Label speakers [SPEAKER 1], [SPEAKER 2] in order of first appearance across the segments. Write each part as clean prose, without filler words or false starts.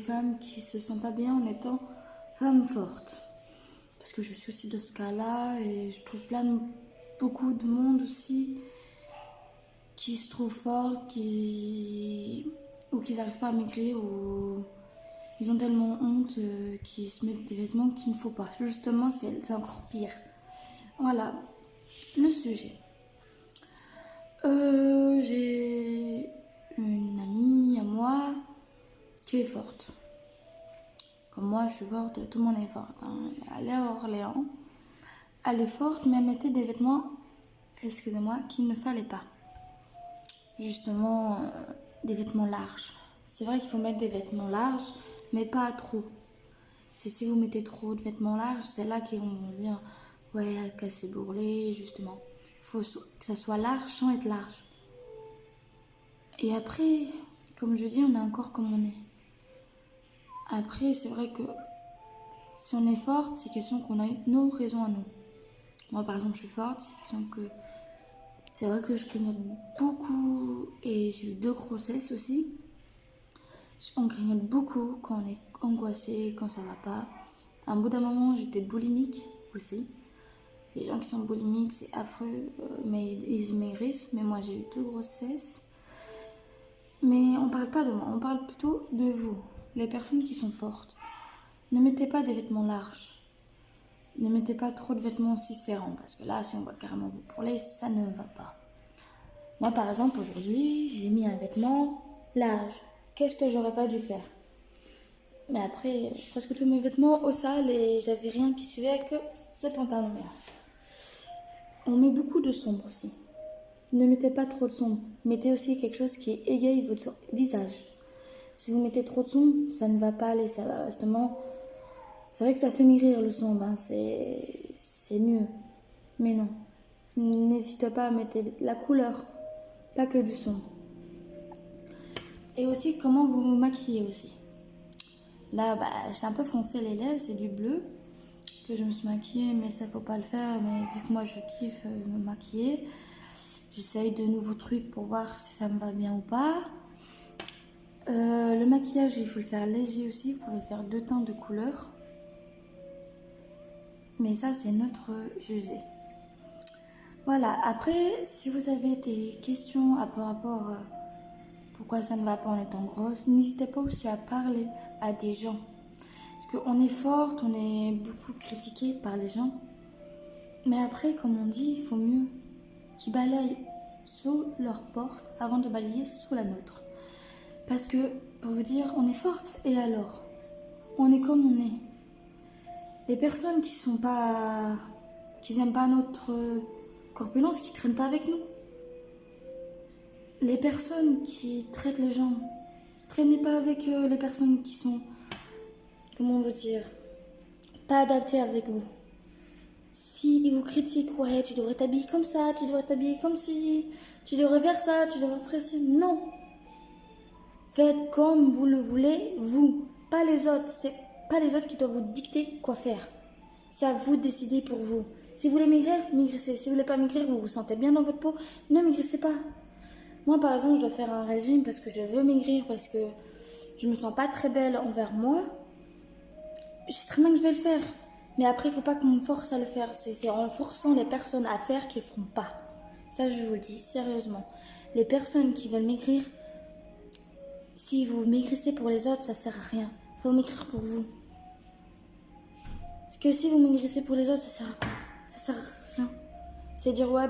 [SPEAKER 1] femmes qui se sentent pas bien en étant femme forte. Parce que je suis aussi de ce cas-là et je trouve beaucoup de monde aussi qui se trouvent fortes, ou qui n'arrivent pas à maigrir, ou ils ont tellement honte qu'ils se mettent des vêtements qu'il ne faut pas. Justement, c'est encore pire. Voilà, le sujet. J'ai une amie à moi qui est forte. Comme moi, je suis forte, tout le monde est fort. Hein. Elle est à Orléans. Elle est forte, mais elle mettait des vêtements, excusez-moi, qu'il ne fallait pas. Justement, des vêtements larges. C'est vrai qu'il faut mettre des vêtements larges, mais pas trop. C'est si vous mettez trop de vêtements larges, c'est là qu'ils vont dire « Ouais, elle casse ses bourrelets, justement. » Il faut que ça soit large sans être large. Et après, comme je dis, on est encore comme on est. Après, c'est vrai que si on est forte, c'est question qu'on a eu nos raisons à nous. Moi, par exemple, je suis forte, c'est question que... C'est vrai que je grignote beaucoup et j'ai eu 2 grossesses aussi. On grignote beaucoup quand on est angoissé, quand ça va pas. À un bout d'un moment, j'étais boulimique aussi. Les gens qui sont boulimiques, c'est affreux, mais ils maigrissent. Mais moi, j'ai eu 2 grossesses. Mais on parle pas de moi, on parle plutôt de vous, les personnes qui sont fortes. Ne mettez pas des vêtements larges. Ne mettez pas trop de vêtements aussi serrants, parce que là, si on va carrément vous brûler, ça ne va pas. Moi, par exemple, aujourd'hui, j'ai mis un vêtement large. Qu'est-ce que j'aurais pas dû faire? Mais après, presque tous mes vêtements au sale et j'avais rien qui suivait que ce pantalon-là. On met beaucoup de sombre aussi. Ne mettez pas trop de sombre. Mettez aussi quelque chose qui égaye votre visage. Si vous mettez trop de sombre, ça ne va pas aller. Ça va justement... C'est vrai que ça fait maigrir le sombre, hein. C'est mieux. Mais non. N'hésitez pas à mettre la couleur, pas que du sombre. Et aussi, comment vous vous maquillez aussi. Là, j'ai un peu foncé les lèvres, c'est du bleu que je me suis maquillée, mais ça faut pas le faire. Mais vu que moi je kiffe me maquiller, j'essaye de nouveaux trucs pour voir si ça me va bien ou pas. Le maquillage, il faut le faire léger aussi. Vous pouvez faire 2 teintes de couleurs. Mais ça, c'est notre jugé. Voilà, après, si vous avez des questions par rapport à pourquoi ça ne va pas en étant grosse, n'hésitez pas aussi à parler à des gens. Parce qu'on est forte, on est beaucoup critiqué par les gens. Mais après, comme on dit, il faut mieux qu'ils balayent sous leur porte avant de balayer sous la nôtre. Parce que, pour vous dire, on est forte, et alors? On est comme on est. Les personnes qui n'aiment pas notre corpulence, qui traînent pas avec nous. Les personnes qui traitent les gens, traînez pas avec les personnes qui sont, comment on veut dire, pas adaptées avec vous. Si ils vous critiquent, ouais, tu devrais t'habiller comme ça, tu devrais t'habiller comme ci, tu devrais faire ça, tu devrais faire ci. Non. Faites comme vous le voulez, vous, pas les autres. C'est pas les autres qui doivent vous dicter quoi faire. C'est à vous de décider pour vous. Si vous voulez maigrir, maigrissez. Si vous voulez pas maigrir, vous vous sentez bien dans votre peau, ne maigrissez pas. Moi, par exemple, je dois faire un régime parce que je veux maigrir, parce que je me sens pas très belle envers moi. Je sais très bien que je vais le faire. Mais après, il faut pas qu'on me force à le faire. C'est en forçant les personnes à faire qu'ils feront pas. Ça, je vous le dis sérieusement. Les personnes qui veulent maigrir, si vous maigrissez pour les autres, ça sert à rien. Il faut maigrir pour vous. Parce que si vous maigrissez pour les autres, ça sert à quoi? Ça sert à rien. C'est dire, ouais,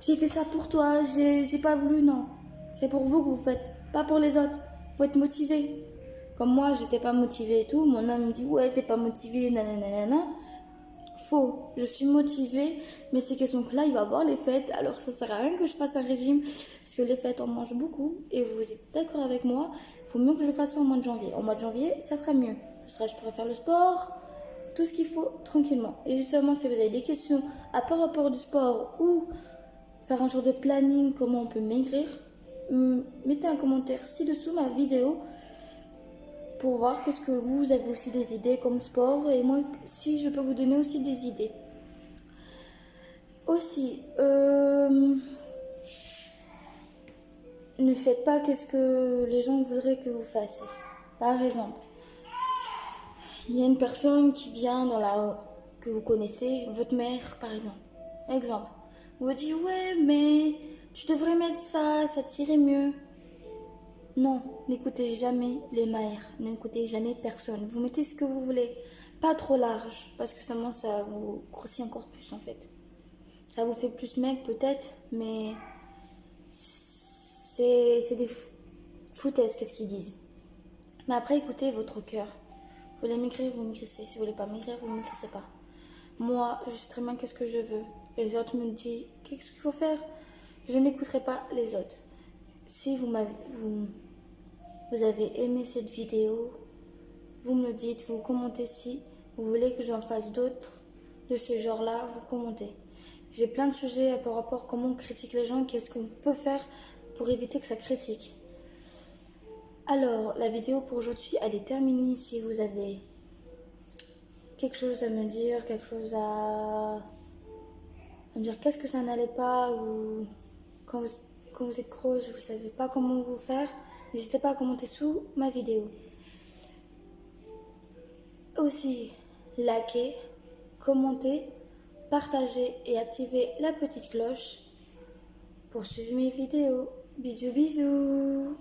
[SPEAKER 1] j'ai fait ça pour toi, j'ai pas voulu, non. C'est pour vous que vous faites, pas pour les autres. Faut être motivé. Comme moi, j'étais pas motivée et tout. Mon homme me dit, ouais, t'es pas motivée, nanana. Faux, je suis motivée, mais c'est question que là, il va avoir les fêtes. Alors, ça sert à rien que je fasse un régime, parce que les fêtes, on mange beaucoup. Et vous êtes d'accord avec moi, il faut mieux que je fasse ça au mois de janvier. Au mois de janvier, ça sera mieux. Je pourrais faire le sport, tout ce qu'il faut tranquillement. Et justement, si vous avez des questions à par rapport du sport ou faire un genre de planning, comment on peut maigrir, mettez un commentaire ci-dessous ma vidéo pour voir qu'est-ce que vous avez aussi des idées comme sport et moi si je peux vous donner aussi des idées. Aussi, ne faites pas qu'est-ce que les gens voudraient que vous fassiez. Par exemple, il y a une personne qui vient que vous connaissez, votre mère par exemple. Exemple, vous dites ouais mais tu devrais mettre ça t'irait mieux. Non, n'écoutez jamais les mères, n'écoutez jamais personne. Vous mettez ce que vous voulez, pas trop large, parce que justement ça vous grossit encore plus en fait. Ça vous fait plus mec peut-être, mais c'est des foutaises, qu'est-ce qu'ils disent. Mais après, écoutez votre cœur. Vous voulez maigrir, vous maigrissez. Si vous voulez pas maigrir, vous ne maigrissez pas. Moi, je sais très bien qu'est-ce que je veux. Les autres me disent qu'est-ce qu'il faut faire. Je n'écouterai pas les autres. Si vous avez aimé cette vidéo, vous me dites, vous commentez si vous voulez que j'en fasse d'autres de ce genre-là, vous commentez. J'ai plein de sujets par rapport à comment on critique les gens, qu'est-ce qu'on peut faire pour éviter que ça critique. Alors, la vidéo pour aujourd'hui, elle est terminée. Si vous avez quelque chose à me dire, quelque chose à me dire qu'est-ce que ça n'allait pas, ou quand vous êtes grosse, vous ne savez pas comment vous faire, n'hésitez pas à commenter sous ma vidéo. Aussi, likez, commentez, partagez et activez la petite cloche pour suivre mes vidéos. Bisous bisous.